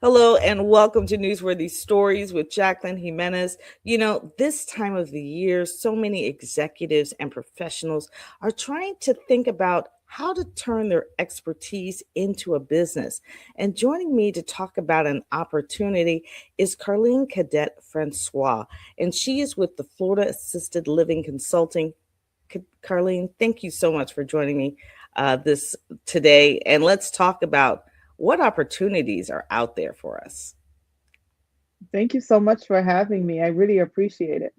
Hello and welcome to Newsworthy Stories with Jacqueline Jimenez. This time of the year, so many executives and professionals are trying to think about how to turn their expertise into a business. And joining me to talk about an opportunity is Carline Cadet Francois, and she is with the Florida Assisted Living Consulting. Carline, thank you so much for joining me this today. And let's talk about what opportunities are out there for us. Thank you so much for having me. I really appreciate it.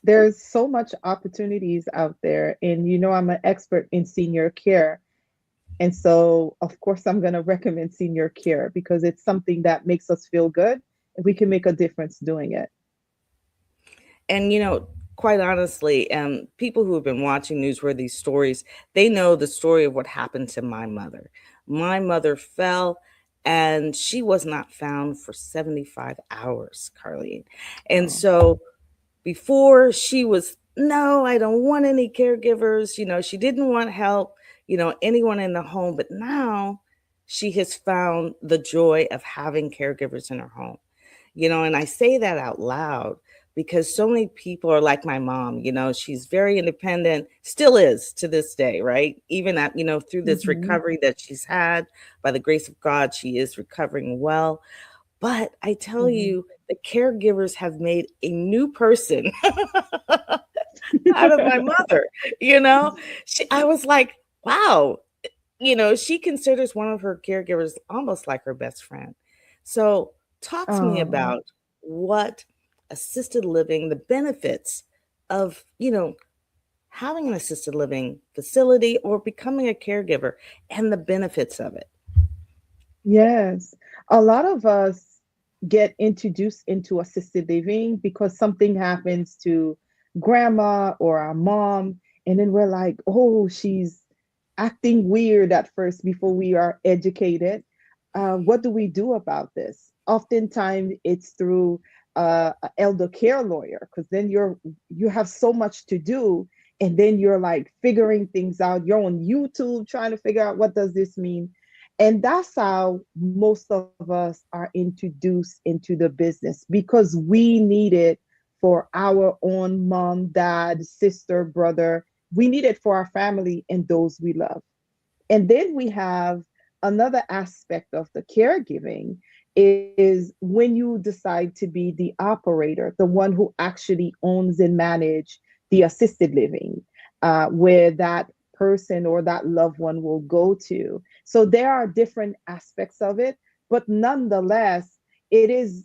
There's so much opportunities out there, and I'm an expert in senior care. And so, of course, I'm going to recommend senior care because it's something that makes us feel good and we can make a difference doing it. And quite honestly, people who have been watching newsworthy stories, they know the story of what happened to my mother. My mother fell and she was not found for 75 hours, Carlene. And Oh, so before she was, no, I don't want any caregivers. She didn't want help, anyone in the home. But now she has found the joy of having caregivers in her home. And I say that out loud because so many people are like my mom. She's very independent, still is to this day, right? Even at, through this hmm recovery that she's had, by the grace of God, she is recovering well. But I tell hmm you, the caregivers have made a new person out of my mother. You know, I was like, wow, she considers one of her caregivers almost like her best friend. So, talk to me oh, about what assisted living, the benefits of, having an assisted living facility or becoming a caregiver and the benefits of it. yes. A lot of us get introduced into assisted living because something happens to grandma or our mom, and then we're like, oh, she's acting weird at first before we are educated. What do we do about this? Oftentimes, it's through an elder care lawyer because then you have so much to do, and then you're like figuring things out. You're on YouTube trying to figure out what does this mean, and that's how most of us are introduced into the business because we need it for our own mom, dad, sister, brother. We need it for our family and those we love. And then we have another aspect of the caregiving is when you decide to be the operator, the one who actually owns and manage the assisted living, where that person or that loved one will go to. So there are different aspects of it, but nonetheless, it is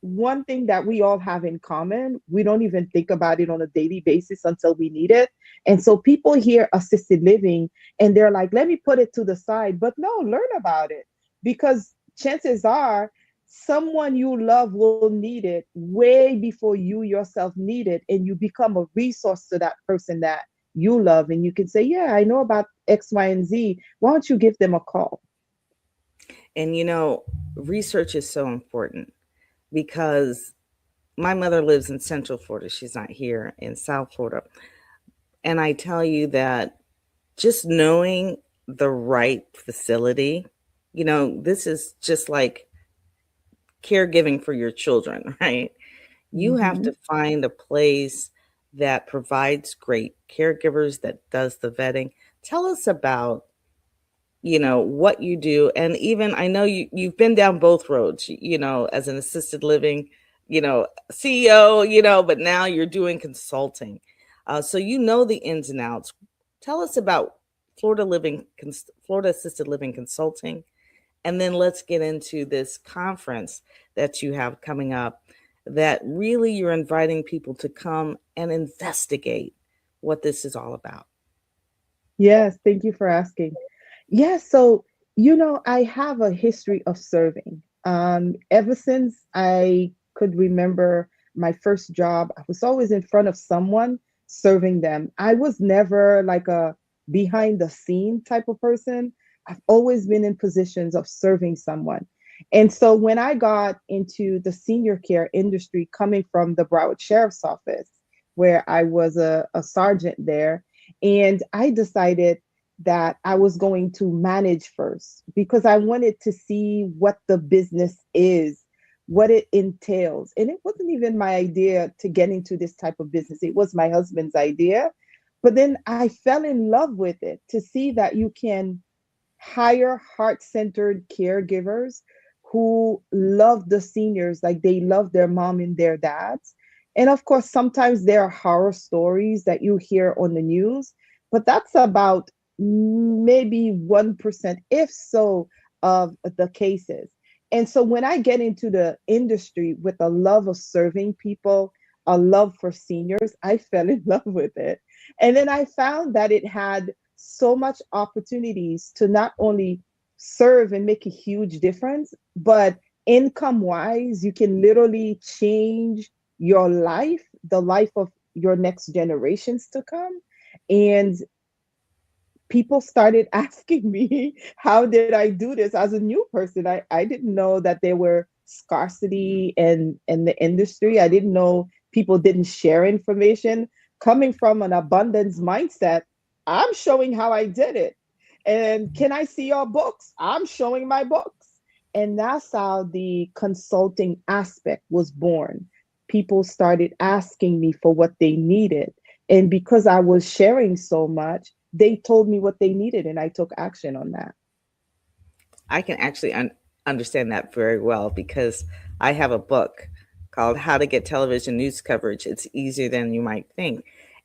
one thing that we all have in common. We don't even think about it on a daily basis until we need it. And so people hear assisted living and they're like, let me put it to the side. But no, learn about it because chances are someone you love will need it way before you yourself need it. And you become a resource to that person that you love. And you can say, yeah, I know about X, Y, and Z. Why don't you give them a call? And research is so important because my mother lives in Central Florida. She's not here in South Florida. And I tell you that just knowing the right facility, this is just like caregiving for your children, right? You have Mm-hmm. to find a place that provides great caregivers, that does the vetting. Tell us about, what you do. And even I know you've been down both roads, as an assisted living, CEO, but now you're doing consulting. So you know the ins and outs. Tell us about Florida Assisted Living Consulting, and then let's get into this conference that you have coming up that really you're inviting people to come and investigate what this is all about. Yes, thank you for asking. Yes, so I have a history of serving. Ever since I could remember my first job, I was always in front of someone serving them. I was never like a behind the scene type of person. I've always been in positions of serving someone. And so when I got into the senior care industry, coming from the Broward Sheriff's Office, where I was a sergeant there, and I decided that I was going to manage first because I wanted to see what the business is, what it entails. And it wasn't even my idea to get into this type of business, it was my husband's idea. But then I fell in love with it to see that you can hire heart centered caregivers who love the seniors like they love their mom and their dads. And of course, sometimes there are horror stories that you hear on the news, but that's about maybe 1%, if so, of the cases. And so when I get into the industry with a love of serving people, a love for seniors, I fell in love with it. And then I found that it had so much opportunities to not only serve and make a huge difference, but income wise, you can literally change your life, the life of your next generations to come. And people started asking me, how did I do this as a new person? I didn't know that there were scarcity in the industry. I didn't know people didn't share information. Coming from an abundance mindset, I'm showing how I did it. And can I see your books? I'm showing my books. And that's how the consulting aspect was born. People started asking me for what they needed. And because I was sharing so much, they told me what they needed and I took action on that. I can actually understand that very well because I have a book called How to Get Television News Coverage. It's easier than you might think.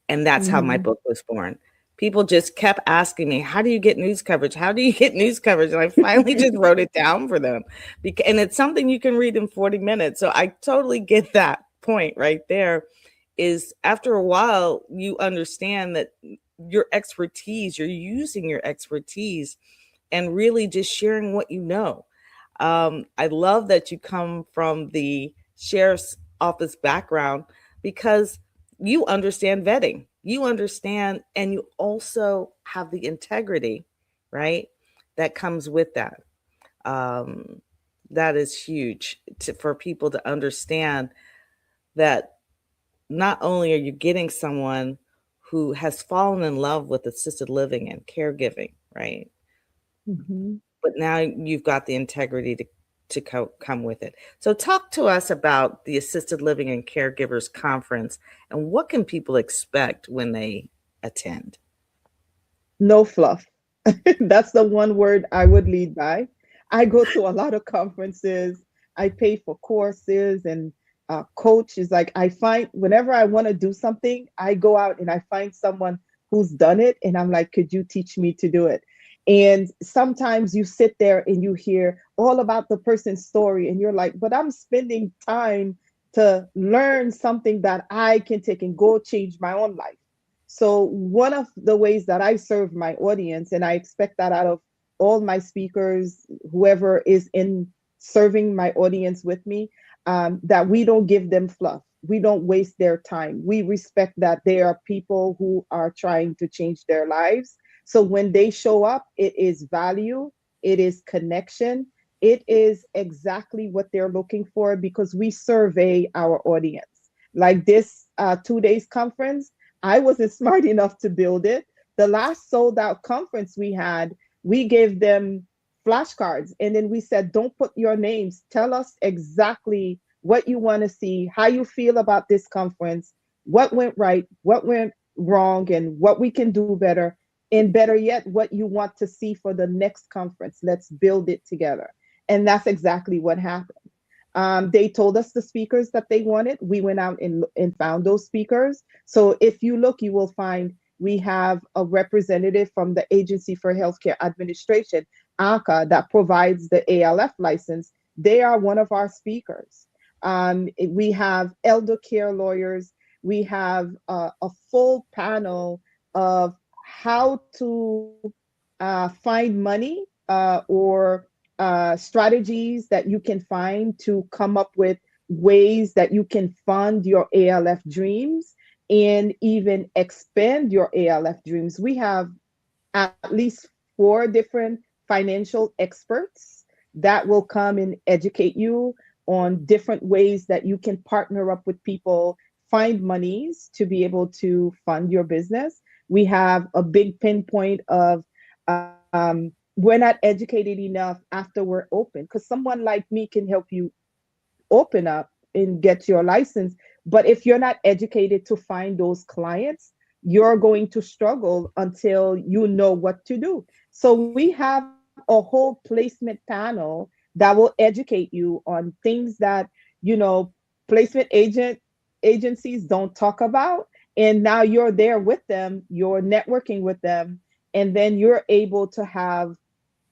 And that's how my Mm-hmm. book was born. People just kept asking me, how do you get news coverage? How do you get news coverage? And I finally just wrote it down for them. And it's something you can read in 40 minutes. So I totally get that point right there. Is after a while, you understand that your expertise, you're using your expertise and really just sharing what you know. I love that you come from the sheriff's office background because you understand vetting, you understand, and you also have the integrity, right? That comes with that. Um, that is huge for people to understand that not only are you getting someone who has fallen in love with assisted living and caregiving, right? Mm-hmm. But now you've got the integrity to come with it. So talk to us about the Assisted Living and Caregivers Conference and what can people expect when they attend? No fluff. That's the one word I would lead by. I go to a lot of conferences. I pay for courses and coach is like I find whenever I want to do something, I go out and I find someone who's done it, and I'm like, could you teach me to do it? And sometimes you sit there and you hear all about the person's story, and you're like, but I'm spending time to learn something that I can take and go change my own life. So, one of the ways that I serve my audience, and I expect that out of all my speakers, whoever is in serving my audience with me, that we don't give them fluff. We don't waste their time. We respect that they are people who are trying to change their lives. So, when they show up, it is value, it is connection, it is exactly what they're looking for because we survey our audience. Like this 2 days conference, I wasn't smart enough to build it. The last sold out conference we had, we gave them flashcards and then we said, don't put your names. Tell us exactly what you want to see, how you feel about this conference, what went right, what went wrong, and what we can do better. And better yet, what you want to see for the next conference. Let's build it together. And that's exactly what happened. They told us the speakers that they wanted. We went out and found those speakers. So if you look, you will find we have a representative from the Agency for Healthcare Administration, ACA, that provides the ALF license. They are one of our speakers. We have elder care lawyers. We have a full panel of how to find money or strategies that you can find to come up with ways that you can fund your ALF dreams and even expand your ALF dreams. We have at least 4 different financial experts that will come and educate you on different ways that you can partner up with people, find monies to be able to fund your business. We have a big pinpoint of We're not educated enough after we're open, because someone like me can help you open up and get your license. But if you're not educated to find those clients, you're going to struggle until you know what to do. So we have a whole placement panel that will educate you on things that, placement agencies don't talk about. And now you're there with them, you're networking with them, and then you're able to have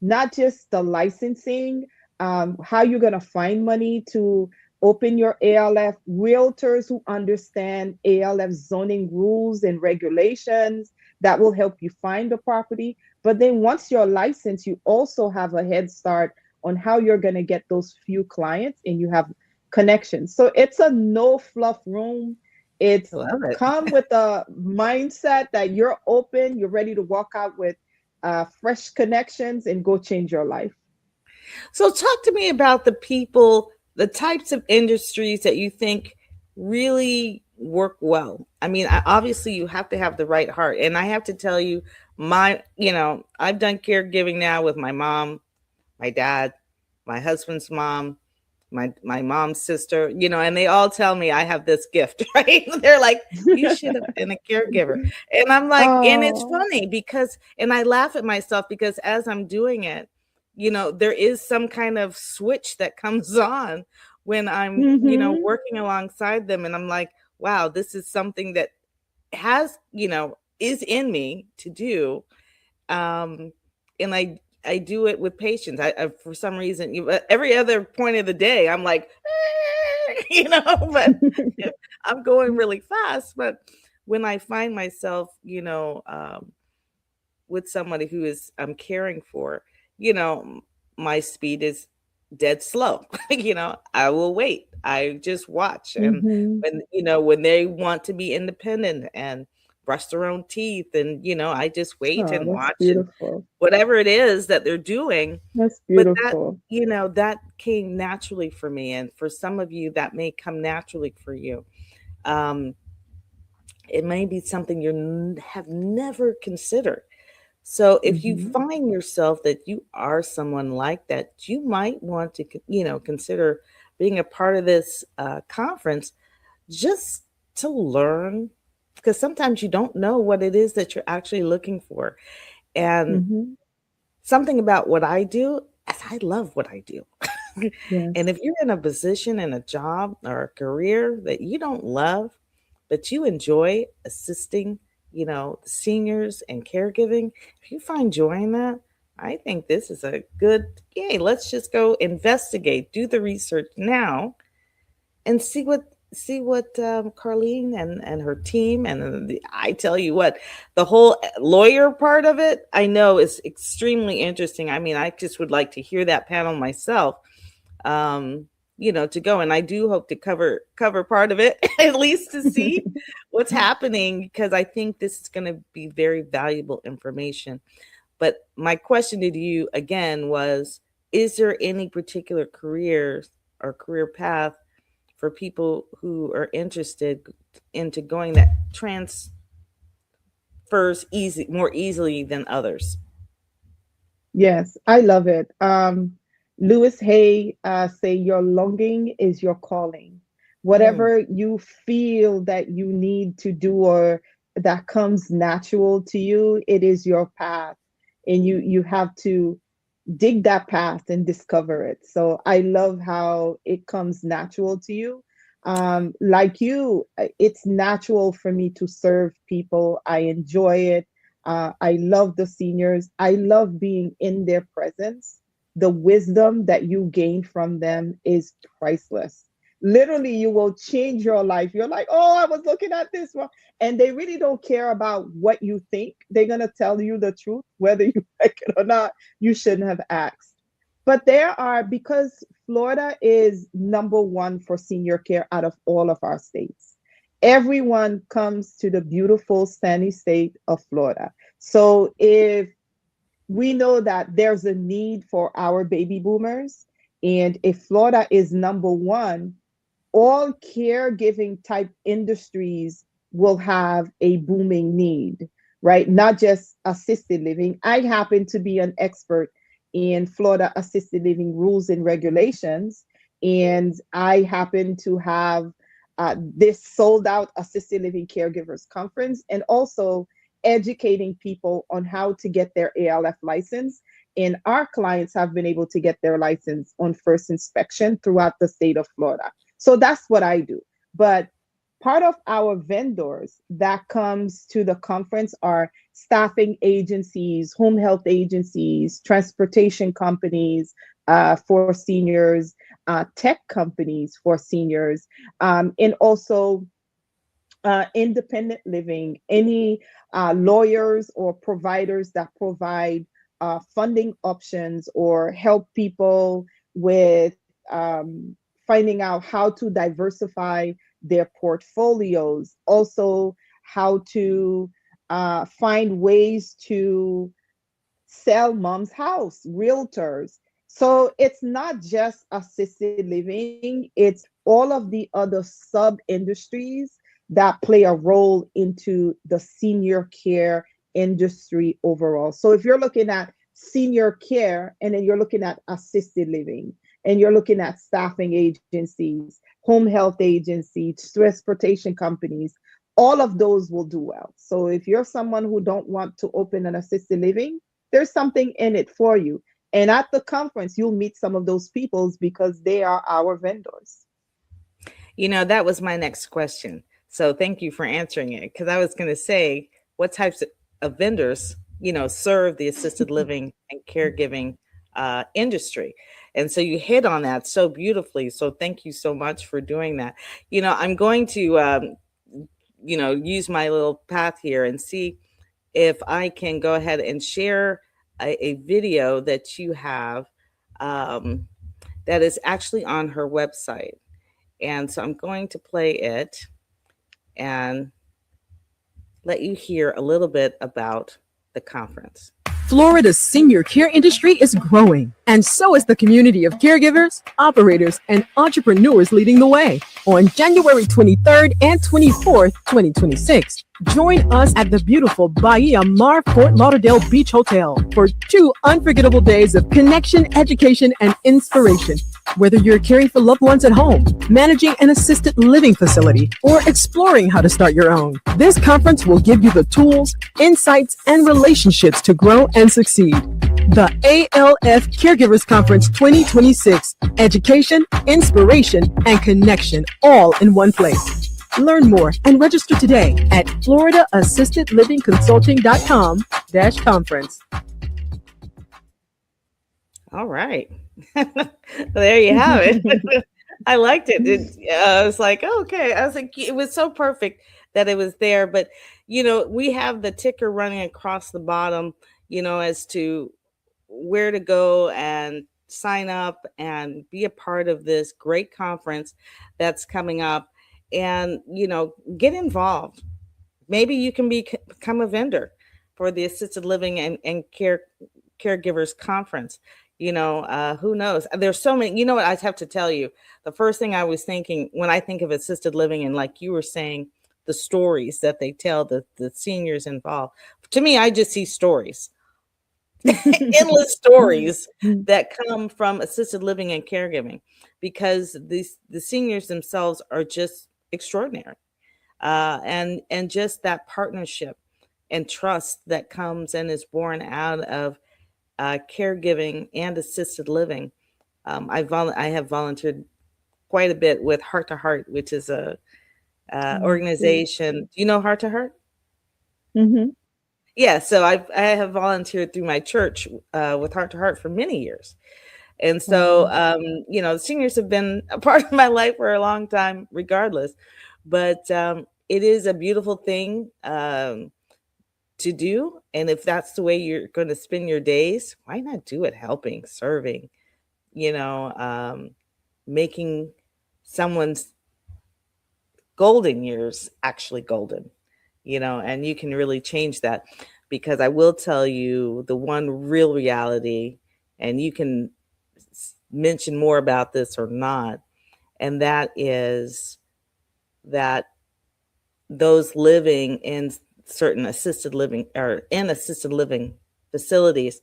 not just the licensing, how you're going to find money to open your ALF, realtors who understand ALF zoning rules and regulations that will help you find the property. But then once you're licensed, you also have a head start on how you're going to get those few clients, and you have connections. So it's a no fluff room. I It's love it. come with a mindset that you're open, you're ready to walk out with fresh connections and go change your life. So talk to me about the people, the types of industries that you think really work well. I mean, obviously you have to have the right heart. And I have to tell you, I've done caregiving now with my mom, my dad, my husband's mom, my mom's sister, and they all tell me I have this gift, right? They're like, you should have been a caregiver. And I'm like, and it's Oh. funny because, and I laugh at myself because as I'm doing it, there is some kind of switch that comes on when I'm, Mm-hmm. working alongside them. And I'm like, wow, this is something that has, is in me to do. um and I do it with patience. I for some reason, every other point of the day I'm like, but I'm going really fast. But when I find myself, with somebody who is I'm caring for, my speed is dead slow. I will wait. I just watch. And Mm-hmm. when they want to be independent and brush their own teeth, and I just wait Oh, and that's watch, and beautiful. whatever it is that they're doing. That's But that, beautiful. that came naturally for me, and for some of you that may come naturally for you. um it may be something you have never considered. So if you Mm-hmm. find yourself that you are someone like that, you might want to, consider being a part of this conference, just to learn, because sometimes you don't know what it is that you're actually looking for. And Mm-hmm. something about what I do is I love what I do. And Yes. if you're in a position in a job or a career that you don't love, but you enjoy assisting, seniors and caregiving, if you find joy in that, I think this is a good, yay, let's just go investigate, do the research now, and see what Carline and her team, and I tell you what, the whole lawyer part of it I know is extremely interesting. I mean, I just would like to hear that panel myself, um, to go. And I do hope to cover part of it at least to see what's happening, because I think this is going to be very valuable information. But my question to you again was, is there any particular careers or career path for people who are interested into going that transfers more easily than others? Yes, I love it. Louis Hay say your longing is your calling. Mm, Whatever you feel that you need to do or that comes natural to you, it is your path, and you have to dig that path and discover it. So I love how it comes natural to you. Like you, it's natural for me to serve people. I enjoy it. I love the seniors. I love being in their presence. The wisdom that you gain from them is priceless. Literally, you will change your life. You're like, oh, I was looking at this one. And they really don't care about what you think. They're going to tell you the truth, whether you like it or not. You shouldn't have asked. But there are, because Florida is number one for senior care out of all of our states. Everyone comes to the beautiful sunny state of Florida. So if we know that there's a need for our baby boomers, and if Florida is number one, all caregiving type industries will have a booming need. right? Not just assisted living. I happen to be an expert in Florida assisted living rules and regulations. And I happen to have this sold out assisted living caregivers conference, and also educating people on how to get their ALF license. And our clients have been able to get their license on first inspection throughout the state of Florida. So that's what I do. But part of our vendors that comes to the conference are staffing agencies, home health agencies, transportation companies for seniors, tech companies for seniors, and also independent living, any lawyers or providers that provide funding options or help people with finding out how to diversify their portfolios, also how to find ways to sell mom's house, realtors. So it's not just assisted living, it's all of the other sub industries that play a role into the senior care industry overall. So if you're looking at senior care and then you're looking at assisted living and you're looking at staffing agencies, home health agencies, transportation companies, all of those will do well. So if you're someone who don't want to open an assisted living, there's something in it for you. And at the conference, you'll meet some of those peoples because they are our vendors. That was my next question. So thank you for answering it, because I was going to say, what types of vendors, serve the assisted living and caregiving industry. And so you hit on that so beautifully. So thank you so much for doing that. I'm going to, use my little path here and see if I can go ahead and share a video that you have um, that is actually on her website. And so I'm going to play it and let you hear a little bit about the conference. Florida's senior care industry is growing, and so is the community of caregivers, operators, and entrepreneurs leading the way. On January 23rd and 24th, 2026, join us at the beautiful Bahia Mar Fort Lauderdale Beach Hotel for 2 unforgettable days of connection, education, and inspiration. Whether you're caring for loved ones at home, managing an assisted living facility, or exploring how to start your own, this conference will give you the tools, insights, and relationships to grow and succeed. The ALF Caregivers Conference 2026. Education, inspiration, and connection all in one place. Learn more and register today at FloridaAssistedLivingConsulting.com/conference. All right. There you have it. I liked it. I was like, oh, okay. I was like, it was so perfect that it was there. But, we have the ticker running across the bottom, as to where to go and sign up and be a part of this great conference that's coming up, and, get involved. Maybe you can become a vendor for the Assisted Living and Caregivers Conference. Who knows? There's so many. You know what? I have to tell you, the first thing I was thinking when I think of assisted living, and like you were saying, the stories that they tell, the seniors involved. To me, I just see stories, endless stories that come from assisted living and caregiving, because the seniors themselves are just extraordinary, and just that partnership and trust that comes and is born out of caregiving and assisted living. I have volunteered quite a bit with Heart to Heart, which is a organization. Do you know Heart to Heart? Mm-hmm. Yeah, so I have volunteered through my church with Heart to Heart for many years, and so Wow. the seniors have been a part of my life for a long time, regardless. But it is a beautiful thing to do, and if that's the way you're going to spend your days, why not do it helping, serving, you know, um, making someone's golden years actually golden, and you can really change that, because I will tell you the one real reality, and you can mention more about this or not, and that is that those living in certain assisted living or in assisted living facilities,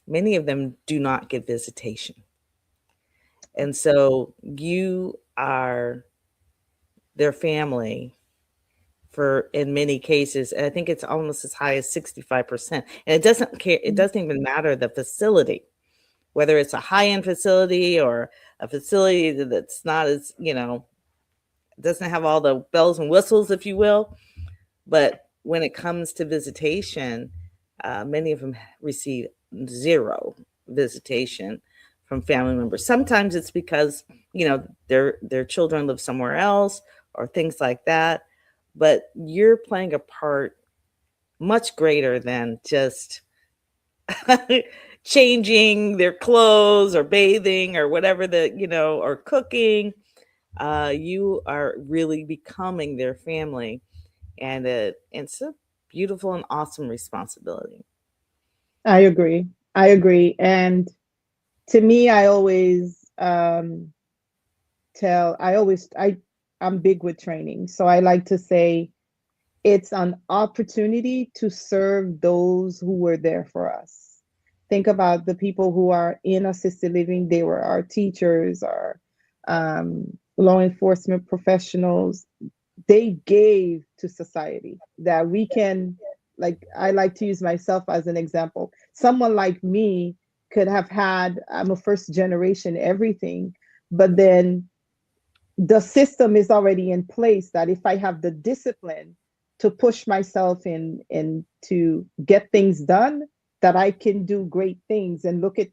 many of them do not get visitation. And so you are their family for, in many cases, and I think it's almost as high as 65%. And it doesn't care, it doesn't even matter the facility, whether it's a high-end facility or a facility that's not as, doesn't have all the bells and whistles, if you will. But when it comes to visitation, many of them receive zero visitation from family members. Sometimes it's because, their children live somewhere else or things like that. But you're playing a part much greater than just changing their clothes or bathing or whatever or cooking. You are really becoming their family, and it's a beautiful and awesome responsibility. I agree. I agree. And to me, I always I'm big with training. So I like to say it's an opportunity to serve those who were there for us. Think about the people who are in assisted living. They were our teachers, our law enforcement professionals. They gave to society that we can, like, I like to use myself as an example. Someone like me could have had, I'm a first generation everything, but then the system is already in place that if I have the discipline to push myself in and to get things done, that I can do great things. And look at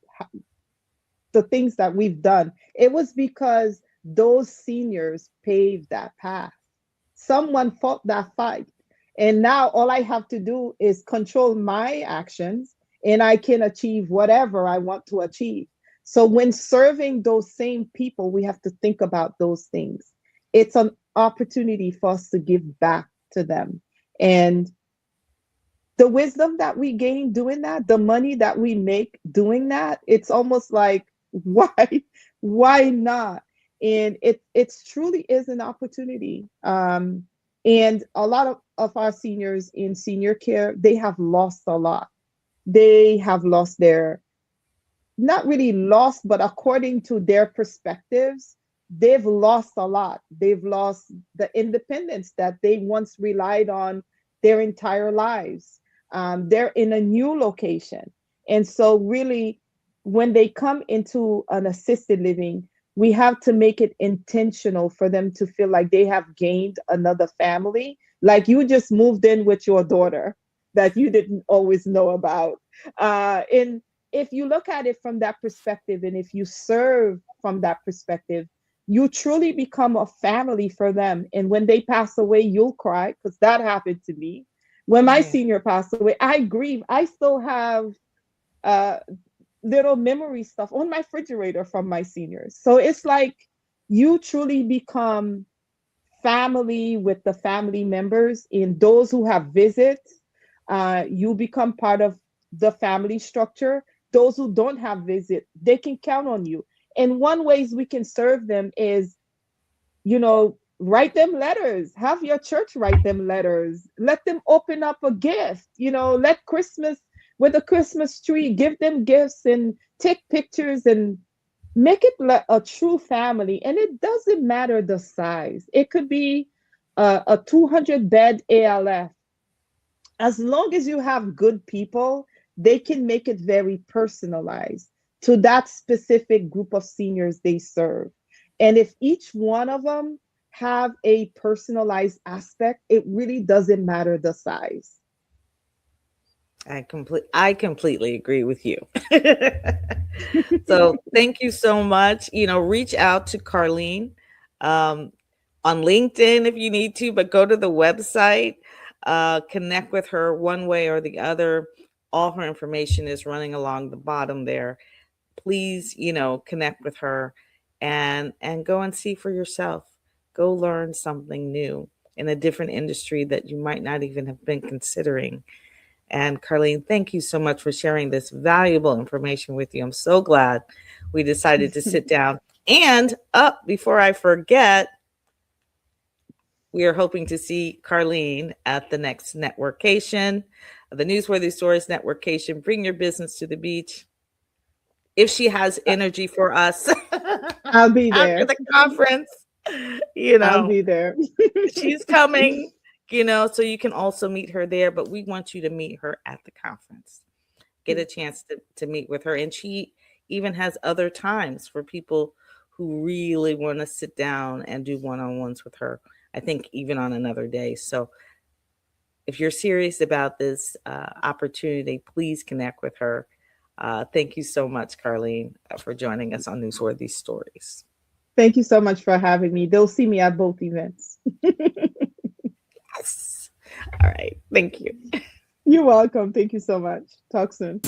the things that we've done. It was because those seniors paved that path. Someone fought that fight. And now all I have to do is control my actions and I can achieve whatever I want to achieve. So when serving those same people, we have to think about those things. It's an opportunity for us to give back to them. And the wisdom that we gain doing that, the money that we make doing that, it's almost like, why not? And it truly is an opportunity. And a lot of our seniors in senior care, they have lost a lot. They have lost their, not really lost, but according to their perspectives, they've lost a lot. They've lost the independence that they once relied on their entire lives. They're in a new location. And so really, when they come into an assisted living, we have to make it intentional for them to feel like they have gained another family. Like you just moved in with your daughter that you didn't always know about. And if you look at it from that perspective, and if you serve from that perspective, you truly become a family for them. And when they pass away, you'll cry, because that happened to me. When my senior passed away, I grieve. I still have little memory stuff on my refrigerator from my seniors. So it's like you truly become family with the family members. And those who have visits, you become part of the family structure. Those who don't have visit, they can count on you. And one ways we can serve them is, write them letters. Have your church write them letters. Let them open up a gift. Let Christmas with a Christmas tree, give them gifts and take pictures and make it a true family. And it doesn't matter the size. It could be a 200-bed ALF. As long as you have good people, they can make it very personalized to that specific group of seniors they serve. And if each one of them have a personalized aspect, it really doesn't matter the size. I completely agree with you. So thank you so much. Reach out to Carline on LinkedIn if you need to, but go to the website, connect with her one way or the other. All her information is running along the bottom there. Please, connect with her and go and see for yourself. Go learn something new in a different industry that you might not even have been considering. And Carline, thank you so much for sharing this valuable information with you. I'm so glad we decided to sit down. And before I forget, We are hoping to see Carline at the next networkation, the Newsworthy Stories networkation. Bring your business to the beach. If she has energy for us I'll be after there. the conference, you I'll know, be there. she's coming, you know, so you can also meet her there. But we want you to meet her at the conference, get a chance to meet with her. And she even has other times for people who really want to sit down and do one-on-ones with her. I think even on another day. So if you're serious about this opportunity, please connect with her. Thank you so much, Carline, for joining us on Newsworthy Stories. Thank you so much for having me. They'll see me at both events. Yes. All right. Thank you. You're welcome. Thank you so much. Talk soon.